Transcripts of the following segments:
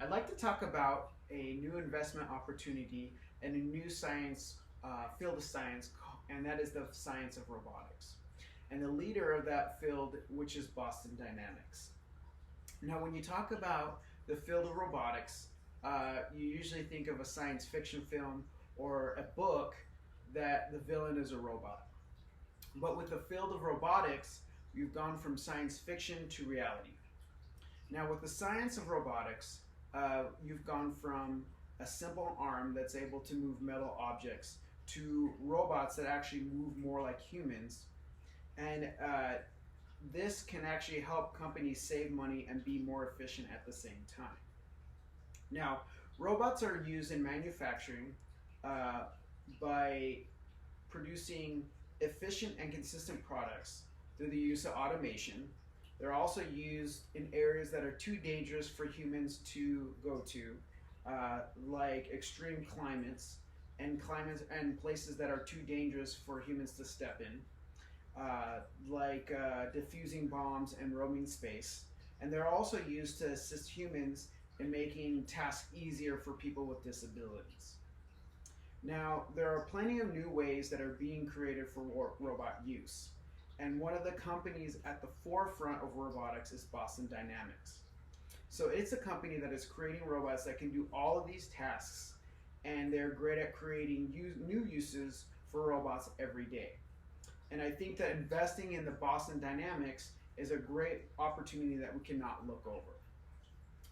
I'd like to talk about a new investment opportunity and a new science field of science, and that is the science of robotics. And the leader of that field, which is Boston Dynamics. Now, when you talk about the field of robotics, you usually think of a science fiction film or a book that the villain is a robot. But with the field of robotics, we've gone from science fiction to reality. Now, with the science of robotics, you've gone from a simple arm that's able to move metal objects to robots that actually move more like humans. And this can actually help companies save money and be more efficient at the same time. Now, robots are used in manufacturing uh, by producing efficient and consistent products through the use of automation. They're also used in areas that are too dangerous for humans to go to, like extreme climates and places that are too dangerous for humans to step in, like diffusing bombs and roaming space. And they're also used to assist humans in making tasks easier for people with disabilities. Now, there are plenty of new ways that are being created for robot use. And one of the companies at the forefront of robotics is Boston Dynamics. So it's a company that is creating robots that can do all of these tasks, and they're great at creating new uses for robots every day. And I think that investing in the Boston Dynamics is a great opportunity that we cannot look over.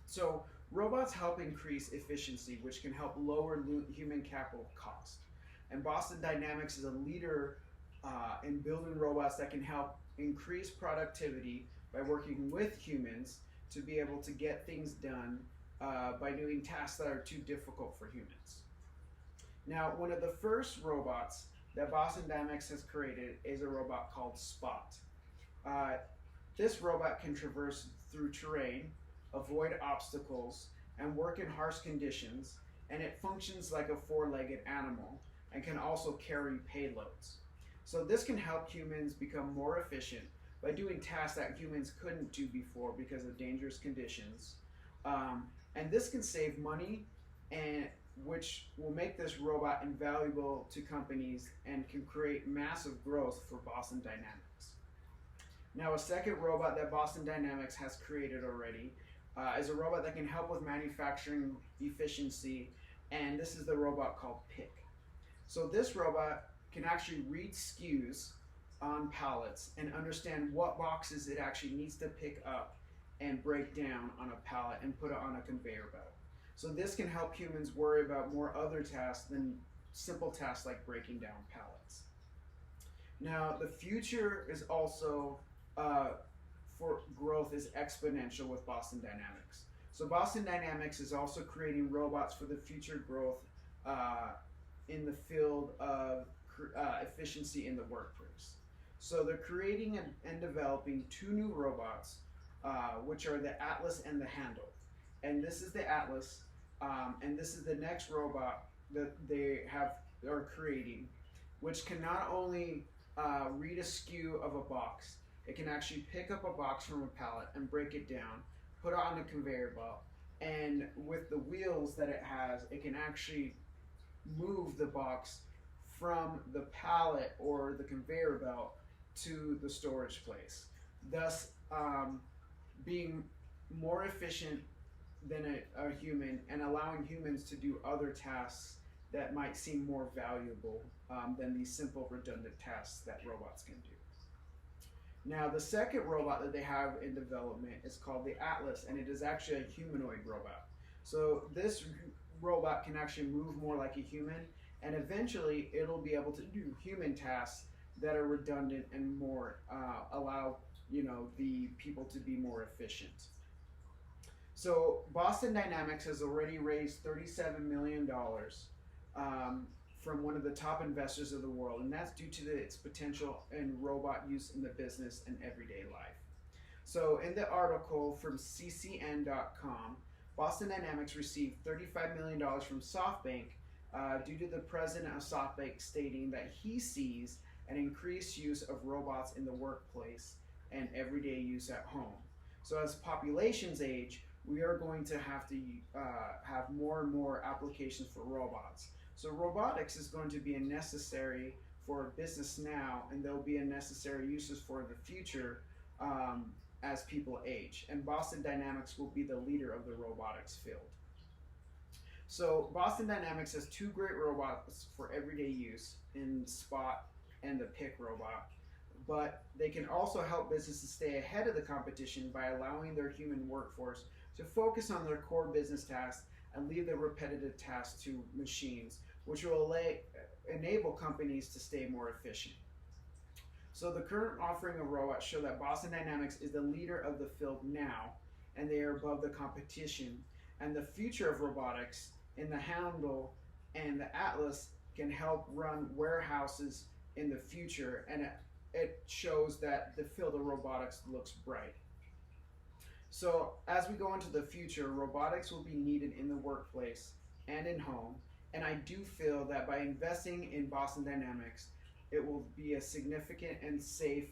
So robots help increase efficiency, which can help lower human capital cost. And Boston Dynamics is a leader in building robots that can help increase productivity by working with humans to be able to get things done by doing tasks that are too difficult for humans. Now, one of the first robots that Boston Dynamics has created is a robot called Spot. Uh, this robot can traverse through terrain, avoid obstacles, and work in harsh conditions, and it functions like a four-legged animal and can also carry payloads. So this can help humans become more efficient by doing tasks that humans couldn't do before because of dangerous conditions. And this can save money, and which will make this robot invaluable to companies and can create massive growth for Boston Dynamics. Now, a second robot that Boston Dynamics has created already is a robot that can help with manufacturing efficiency, and this is the robot called Pick. So this robot can actually read SKUs on pallets and understand what boxes it actually needs to pick up and break down on a pallet and put it on a conveyor belt. So this can help humans worry about more other tasks than simple tasks like breaking down pallets. Now, the future is also for growth is exponential with Boston Dynamics. So Boston Dynamics is also creating robots for the future growth in the field of efficiency in the workplace. So they're creating and developing two new robots, which are the Atlas and the Handle. And this is the Atlas, and this is the next robot that they are creating, which can not only read a SKU of a box, it can actually pick up a box from a pallet and break it down, put it on a conveyor belt, and with the wheels that it has, it can actually move the box from the pallet or the conveyor belt to the storage place, thus being more efficient than a human and allowing humans to do other tasks that might seem more valuable than these simple redundant tasks that robots can do. Now, the second robot that they have in development is called the Atlas, and it is actually a humanoid robot. So this robot can actually move more like a human, and eventually it'll be able to do human tasks that are redundant and more allow the people to be more efficient. So Boston Dynamics has already raised $37 million from one of the top investors of the world, and that's due to its potential in robot use in the business and everyday life. So in the article from ccn.com, Boston Dynamics received $35 million from SoftBank due to the president of SoftBank stating that he sees an increased use of robots in the workplace and everyday use at home. So as populations age, we are going to have to have more and more applications for robots. So robotics is going to be a necessary for business now, and there'll be a necessary uses for the future as people age. And Boston Dynamics will be the leader of the robotics field. So Boston Dynamics has two great robots for everyday use in Spot and the Pick robot, but they can also help businesses stay ahead of the competition by allowing their human workforce to focus on their core business tasks and leave the repetitive tasks to machines, which will enable companies to stay more efficient. So the current offering of robots show that Boston Dynamics is the leader of the field now, and they are above the competition. And the future of robotics in the Handle and the Atlas can help run warehouses in the future, and it shows that the field of robotics looks bright. So as we go into the future, robotics will be needed in the workplace and in home, and I do feel that by investing in Boston Dynamics, it will be a significant and safe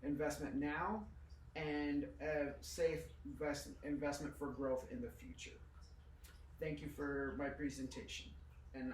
investment now, and a safe investment for growth in the future. Thank you for my presentation, and